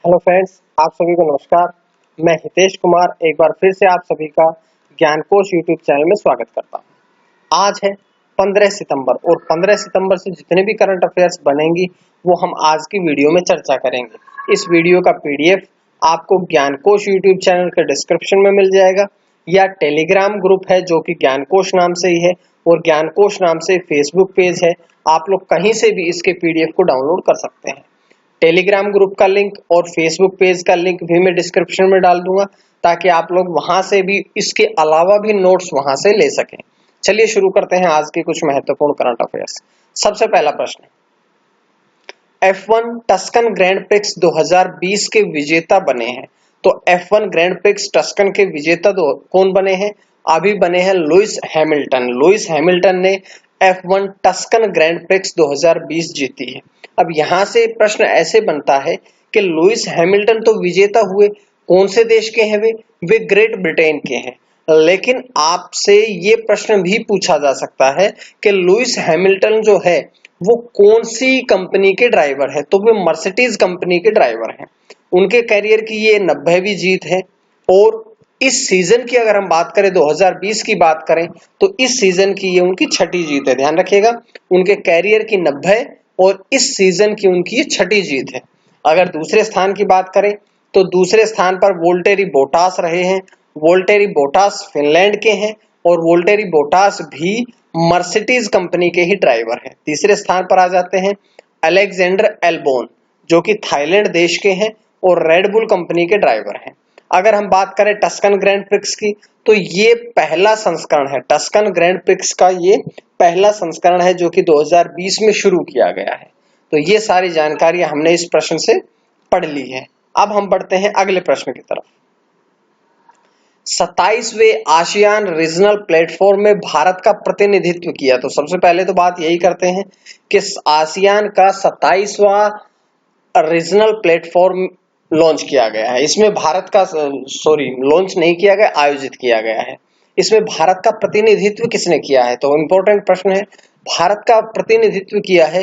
Hello friends, आप सभी को नमस्कार। मैं हितेश कुमार एक बार फिर से आप सभी का ज्ञानकोश यूट्यूब चैनल में स्वागत करता हूं। आज है 15 सितंबर और 15 सितंबर से जितने भी करंट अफेयर्स बनेंगी वो हम आज की वीडियो में चर्चा करेंगे। इस वीडियो का पीडीएफ आपको ज्ञानकोश यूट्यूब चैनल के डिस्क्रिप्शन में मिल जाएगा या टेलीग्राम ग्रुप है जो कि ज्ञानकोश नाम से ही है और ज्ञानकोश नाम से फेसबुक पेज है। आप लोग कहीं से भी इसके पीडीएफ को डाउनलोड कर सकते हैं। टेलीग्राम ग्रुप का लिंक और फेसबुक पेज का लिंक भी मैं डिस्क्रिप्शन में डाल दूंगा ताकि आप लोग वहां से भी इसके अलावा भी नोट्स वहां से ले सकें। चलिए शुरू करते हैं आज के कुछ महत्वपूर्ण करंट अफेयर्स। सबसे पहला प्रश्न, F1 टस्कन ग्रैंड प्रिक्स 2020 के विजेता बने हैं। तो F1 ग्रैंड प्रिक्स टस्कन के विजेता कौन बने हैं? अभी बने हैं लुइस हैमिल्टन। लुइस हैमिल्टन ने F1 टस्कन ग्रैंड प्रिक्स 2020 जीती है। अब यहां से प्रश्न ऐसे बनता है कि लुइस हैमिल्टन तो विजेता हुए, कौन से देश के हैं वे ग्रेट ब्रिटेन के हैं। लेकिन आपसे ये प्रश्न भी पूछा जा सकता है कि लुइस हैमिल्टन जो है वो कौन सी कंपनी के ड्राइवर है। तो वे मर्सिडीज कंपनी के ड्राइवर हैं। उनके करियर की ये 90वीं जीत है और इस सीजन की अगर हम बात करें 2020 की बात करें तो इस सीजन की ये उनकी छठी जीत है। ध्यान रखिएगा, उनके कैरियर की 90 और इस सीजन की उनकी ये छठी जीत है। अगर दूसरे स्थान की बात करें तो दूसरे स्थान पर वोल्टेरी बोटास रहे हैं। वोल्टेरी बोटास फिनलैंड के हैं और वोल्टेरी बोटास भी मर्सिडीज कंपनी के ही ड्राइवर हैं। तीसरे स्थान पर आ जाते हैं अलेक्जेंडर एल्बोन जो कि थाईलैंड देश के हैं और रेडबुल कंपनी के ड्राइवर हैं। अगर हम बात करें टस्कन ग्रैंड प्रिक्स की तो ये पहला संस्करण है। टस्कन ग्रैंड प्रिक्स का ये पहला संस्करण है जो कि 2020 में शुरू किया गया है। तो ये सारी जानकारी हमने इस प्रश्न से पढ़ ली है। अब हम बढ़ते हैं अगले प्रश्न की तरफ। 27वें आसियान रीजनल प्लेटफॉर्म में भारत का प्रतिनिधित्व किया। तो सबसे पहले तो बात यही करते हैं कि आसियान का 27वां रीजनल प्लेटफॉर्म लॉन्च किया गया है। इसमें भारत का लॉन्च नहीं किया गया, आयोजित किया गया है। इसमें भारत का प्रतिनिधित्व किसने किया है? तो इंपॉर्टेंट प्रश्न है। भारत का प्रतिनिधित्व किया है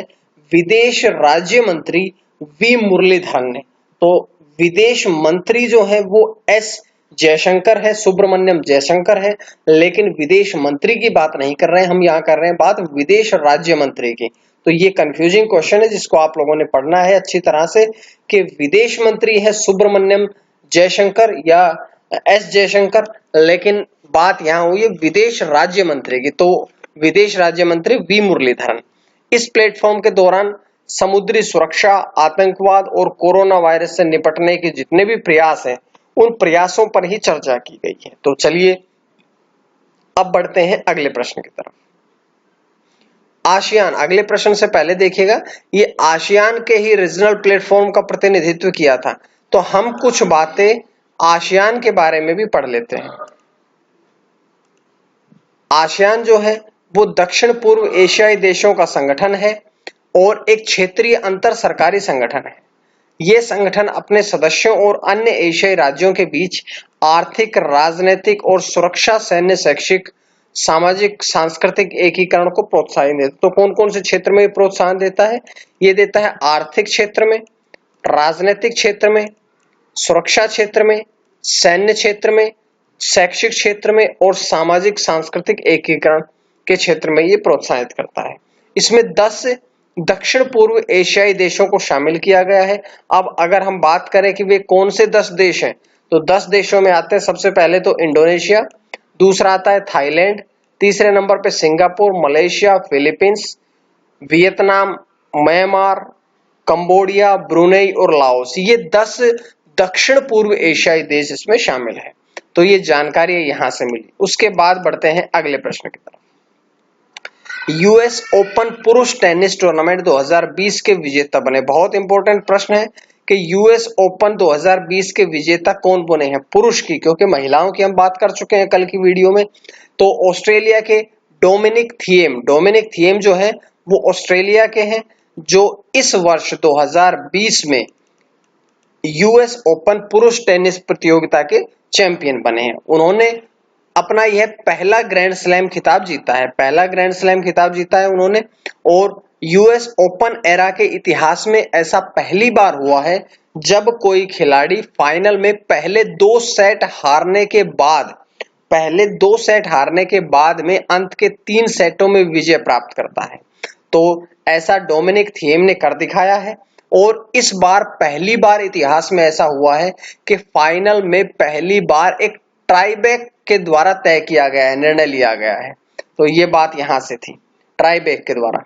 विदेश राज्य मंत्री वी मुरलीधरन ने। तो विदेश मंत्री जो है वो एस जयशंकर है, सुब्रमण्यम जयशंकर है, लेकिन विदेश मंत्री की बात नहीं कर रहे हैं हम, यहाँ कर रहे हैं बात विदेश राज्य मंत्री की। तो ये कंफ्यूजिंग क्वेश्चन है जिसको आप लोगों ने पढ़ना है अच्छी तरह से कि विदेश मंत्री है सुब्रमण्यम जयशंकर या एस जयशंकर, लेकिन बात यहाँ हुई है विदेश राज्य मंत्री की। तो विदेश राज्य मंत्री वी मुरलीधरन। इस प्लेटफॉर्म के दौरान समुद्री सुरक्षा, आतंकवाद और कोरोना वायरस से निपटने के जितने भी प्रयास हैं उन प्रयासों पर ही चर्चा की गई है। तो चलिए अब बढ़ते हैं अगले प्रश्न की तरफ। आसियान, अगले प्रश्न से पहले देखिएगा ये आसियान के ही रीजनल प्लेटफॉर्म का प्रतिनिधित्व किया था। तो हम कुछ बातें आसियान के बारे में भी पढ़ लेते हैं। आसियान जो है वो दक्षिण पूर्व एशियाई देशों का संगठन है और एक क्षेत्रीय अंतर सरकारी संगठन है। यह संगठन अपने सदस्यों और अन्य एशियाई राज्यों के बीच आर्थिक, राजनीतिक और सुरक्षा, सैन्य, शैक्षिक, सामाजिक, सांस्कृतिक एकीकरण को प्रोत्साहन देता है। तो कौन कौन से क्षेत्र में प्रोत्साहन देता है? ये देता है आर्थिक क्षेत्र में, राजनीतिक क्षेत्र में, सुरक्षा क्षेत्र में, सैन्य क्षेत्र में, शैक्षिक क्षेत्र में और सामाजिक सांस्कृतिक एकीकरण के क्षेत्र में ये प्रोत्साहित करता है। इसमें 10 दक्षिण पूर्व एशियाई देशों को शामिल किया गया है। अब अगर हम बात करें कि वे कौन से 10 देश हैं तो 10 देशों में आते हैं सबसे पहले तो इंडोनेशिया, दूसरा आता है थाईलैंड, तीसरे नंबर पे Singapore, Malaysia, Philippines, Vietnam, Myanmar, Cambodia, Brunei और लाओस। ये 10 दक्षिण पूर्व एशियाई देश इसमें शामिल है। तो ये जानकारी यहां से मिली। उसके बाद बढ़ते हैं अगले प्रश्न की तरफ। यूएस ओपन पुरुष टेनिस टूर्नामेंट 2020 के विजेता बने। बहुत इंपॉर्टेंट प्रश्न है कि यूएस ओपन 2020 के विजेता कौन बने हैं पुरुष की, क्योंकि महिलाओं की हम बात कर चुके हैं कल की वीडियो में। तो ऑस्ट्रेलिया के डोमिनिक थिएम जो है वो ऑस्ट्रेलिया के हैं जो इस वर्ष 2020 में यूएस ओपन पुरुष टेनिस प्रतियोगिता के चैंपियन बने हैं। उन्होंने अपना यह पहला ग्रैंड स्लैम खिताब जीता है, उन्होंने। और यूएस ओपन एरा के इतिहास में ऐसा पहली बार हुआ है जब कोई खिलाड़ी फाइनल में पहले दो सेट हारने के बाद में अंत के 3 सेटों में विजय प्राप्त करता है। तो ऐसा डोमिनिक थिएम ने कर दिखाया है और इस बार पहली बार इतिहास में ऐसा हुआ है कि फाइनल में पहली बार एक टाईब्रेक के द्वारा तय किया गया है, निर्णय लिया गया है। तो ये बात यहां से थी, टाईब्रेक के द्वारा,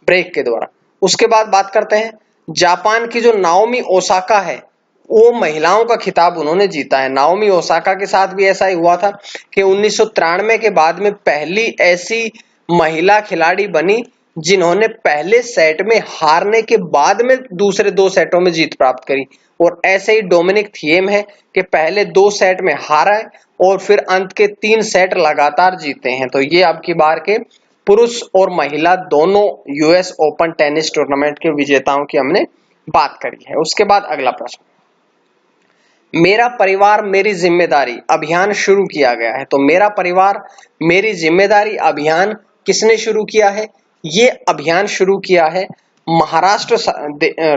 ब्रेक के द्वारा। उसके बाद बात करते हैं जापान की जो नाओमी ओसाका है, वो महिलाओं का खिताब उन्होंने जीता है। नाओमी ओसाका के साथ भी ऐसा ही हुआ था कि 1993 के बाद में पहली ऐसी महिला खिलाड़ी बनी जिन्होंने पहले सेट में हारने के बाद में दूसरे 2 सेटों में जीत प्राप्त करी। और ऐसे ही डोमिनिक थिएम है कि पहले 2 सेट में हारा है और फिर अंत के 3 सेट लगातार जीते हैं। तो ये अब की बार के पुरुष और महिला दोनों यूएस ओपन टेनिस टूर्नामेंट के विजेताओं की हमने बात करी है। उसके बाद अगला प्रश्न, मेरा परिवार मेरी जिम्मेदारी अभियान शुरू किया गया है। तो मेरा परिवार मेरी जिम्मेदारी अभियान किसने शुरू किया है? ये अभियान शुरू किया है महाराष्ट्र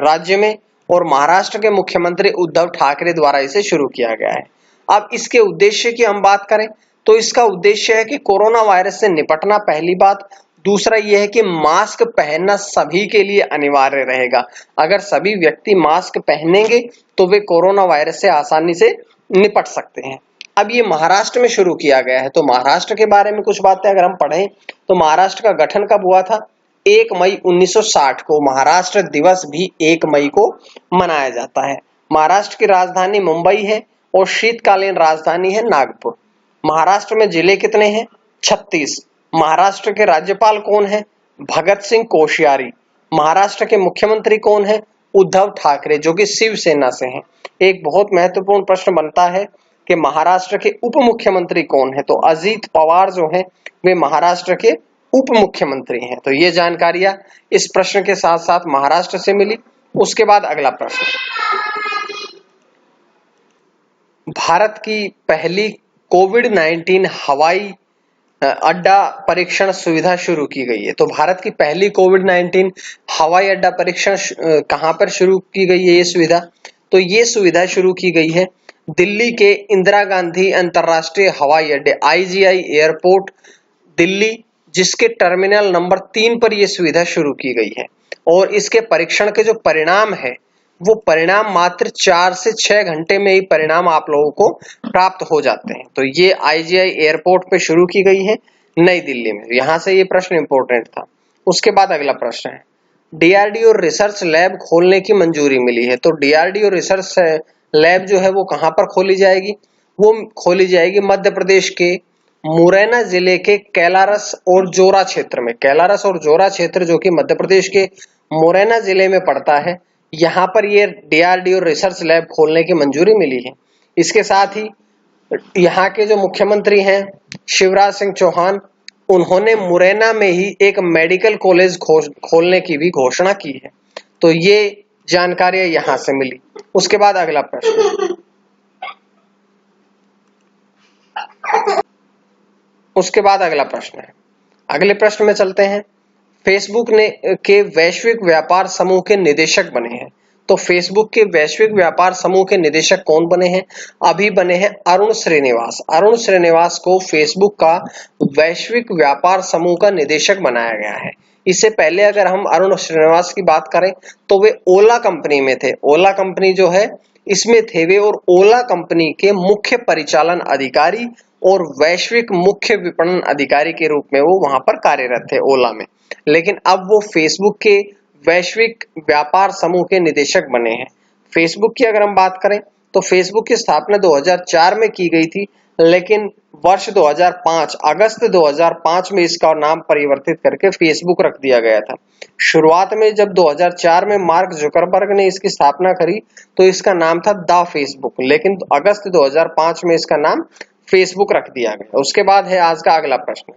राज्य में और महाराष्ट्र के मुख्यमंत्री उद्धव ठाकरे द्वारा इसे शुरू किया गया है। अब इसके उद्देश्य की हम बात करें तो इसका उद्देश्य है कि कोरोना वायरस से निपटना, पहली बात। दूसरा यह है कि मास्क पहनना सभी के लिए अनिवार्य रहेगा। अगर सभी व्यक्ति मास्क पहनेंगे तो वे कोरोना वायरस से आसानी से निपट सकते हैं। अब ये महाराष्ट्र में शुरू किया गया है, तो महाराष्ट्र के बारे में कुछ बातें अगर हम पढ़ें तो महाराष्ट्र का गठन कब हुआ था? 1 मई 1960 को। महाराष्ट्र दिवस भी 1 मई को मनाया जाता है। महाराष्ट्र की राजधानी मुंबई है और शीतकालीन राजधानी है नागपुर। महाराष्ट्र में जिले कितने हैं? 36। महाराष्ट्र के राज्यपाल कौन है? भगत सिंह कोश्यारी। महाराष्ट्र के मुख्यमंत्री कौन है? उद्धव ठाकरे, जो कि शिवसेना से हैं। एक बहुत महत्वपूर्ण प्रश्न बनता है कि महाराष्ट्र के उप मुख्यमंत्री कौन है? तो अजित पवार जो हैं वे महाराष्ट्र के उप मुख्यमंत्री हैं। तो ये जानकारियां इस प्रश्न के साथ साथ महाराष्ट्र से मिली। उसके बाद अगला प्रश्न, भारत की पहली कोविड-19 हवाई अड्डा परीक्षण सुविधा शुरू की गई है। तो भारत की पहली कोविड-19 हवाई अड्डा परीक्षण कहां पर शुरू की गई है ये सुविधा? तो ये सुविधा शुरू की गई है दिल्ली के इंदिरा गांधी अंतरराष्ट्रीय हवाई अड्डे IGI एयरपोर्ट दिल्ली, जिसके टर्मिनल नंबर 3 पर यह सुविधा शुरू की गई है। और इसके परीक्षण के जो परिणाम है वो परिणाम मात्र 4 से 6 घंटे में ही परिणाम आप लोगों को प्राप्त हो जाते हैं। तो ये IGI एयरपोर्ट पे शुरू की गई है नई दिल्ली में। यहां से ये प्रश्न इंपॉर्टेंट था। उसके बाद अगला प्रश्न है, DRDO रिसर्च लैब खोलने की मंजूरी मिली है। तो DRDO रिसर्च लैब जो है वो कहां पर खोली जाएगी? वो खोली जाएगी मध्य प्रदेश के मुरैना जिले के कैलारस और जोरा क्षेत्र में। कैलारस और जोरा क्षेत्र जो कि मध्य प्रदेश के मुरैना जिले में पड़ता है, यहाँ पर ये DRDO रिसर्च लैब खोलने की मंजूरी मिली है। इसके साथ ही यहाँ के जो मुख्यमंत्री हैं शिवराज सिंह चौहान, उन्होंने मुरैना में ही एक मेडिकल कॉलेज खोलने की भी घोषणा की है। तो ये जानकारियां यहाँ से मिली। उसके बाद अगला प्रश्न, उसके बाद अगला प्रश्न है, अगले प्रश्न में चलते हैं। फेसबुक ने के वैश्विक व्यापार समूह के निदेशक बने हैं। तो फेसबुक के वैश्विक व्यापार समूह के निदेशक कौन बने हैं? अभी बने हैं अरुण श्रीनिवास। अरुण श्रीनिवास को फेसबुक का वैश्विक व्यापार समूह का निदेशक बनाया गया है। इससे पहले अगर हम अरुण श्रीनिवास की बात करें तो वे ओला कंपनी में थे। ओला कंपनी जो है इसमें थे वे, और ओला कंपनी के मुख्य परिचालन अधिकारी और वैश्विक मुख्य विपणन अधिकारी के रूप में वो वहां पर कार्यरत थे ओला में। लेकिन अब वो फेसबुक के वैश्विक व्यापार समूह के निदेशक बने हैं। फेसबुक की अगर हम बात करें तो फेसबुक की स्थापना 2004 में की गई थी, लेकिन वर्ष 2005 अगस्त 2005 में इसका नाम परिवर्तित करके फेसबुक रख दिया गया था। शुरुआत में जब 2004 में मार्क जुकरबर्ग ने इसकी स्थापना करी तो इसका नाम था द फेसबुक, लेकिन अगस्त 2005 में इसका नाम फेसबुक रख दिया गया। उसके बाद है आज का अगला प्रश्न,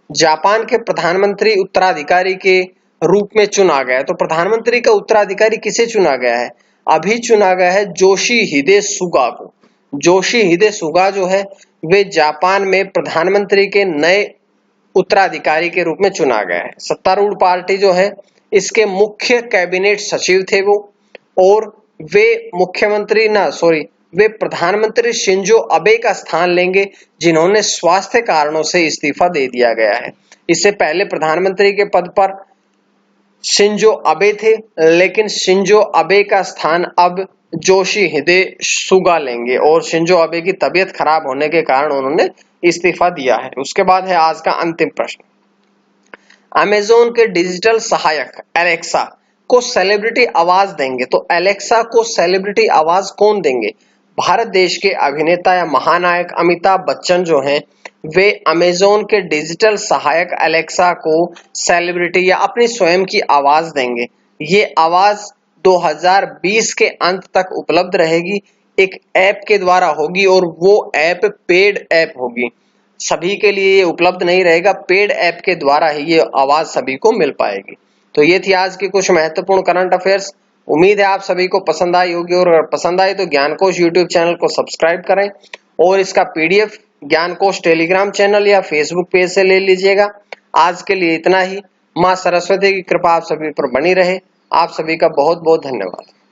जापान के प्रधानमंत्री उत्तराधिकारी के रूप में चुना गया है। तो प्रधानमंत्री का उत्तराधिकारी किसे चुना गया है? अभी चुना गया है जोशीहिदे सुगा को। जोशीहिदे सुगा जो है वे जापान में प्रधानमंत्री के नए उत्तराधिकारी के रूप में चुना गया है। सत्तारूढ़ पार्टी जो है इसके मुख्य कैबिनेट सचिव थे वो, और वे प्रधानमंत्री शिंजो अबे का स्थान लेंगे, जिन्होंने स्वास्थ्य कारणों से इस्तीफा दे दिया गया है। इससे पहले प्रधानमंत्री के पद पर शिंजो अबे थे, लेकिन शिंजो अबे का स्थान अब योशिहिदे सुगा लेंगे और शिंजो अबे की तबीयत खराब होने के कारण उन्होंने इस्तीफा दिया है। उसके बाद है आज का अंतिम प्रश्न। अमेज़न के डिजिटल सहायक एलेक्सा को सेलिब्रिटी आवाज देंगे, तो एलेक्सा को सेलिब्रिटी आवाज कौन देंगे? भारत देश के अभिनेता या महानायक अमिताभ बच्चन जो हैं, वे अमेज़न के डिजिटल सहायक एलेक्सा को सेलिब्रिटी या अपनी स्वयं की आवाज देंगे। ये आवाज 2020 के अंत तक उपलब्ध रहेगी, एक ऐप के द्वारा होगी और वो ऐप पेड ऐप होगी। सभी के लिए ये उपलब्ध नहीं रहेगा, पेड ऐप के द्वारा ही ये आवाज सभी को मिल पाएगी। तो ये थी आज की कुछ महत्वपूर्ण करंट अफेयर्स। उम्मीद है आप सभी को पसंद आई होगी और अगर पसंद आई तो ज्ञानकोश यूट्यूब चैनल को सब्सक्राइब करें और इसका पीडीएफ ज्ञानकोश टेलीग्राम चैनल या फेसबुक पेज से ले लीजिएगा। आज के लिए इतना ही। मां सरस्वती की कृपा आप सभी पर बनी रहे। आप सभी का बहुत बहुत धन्यवाद।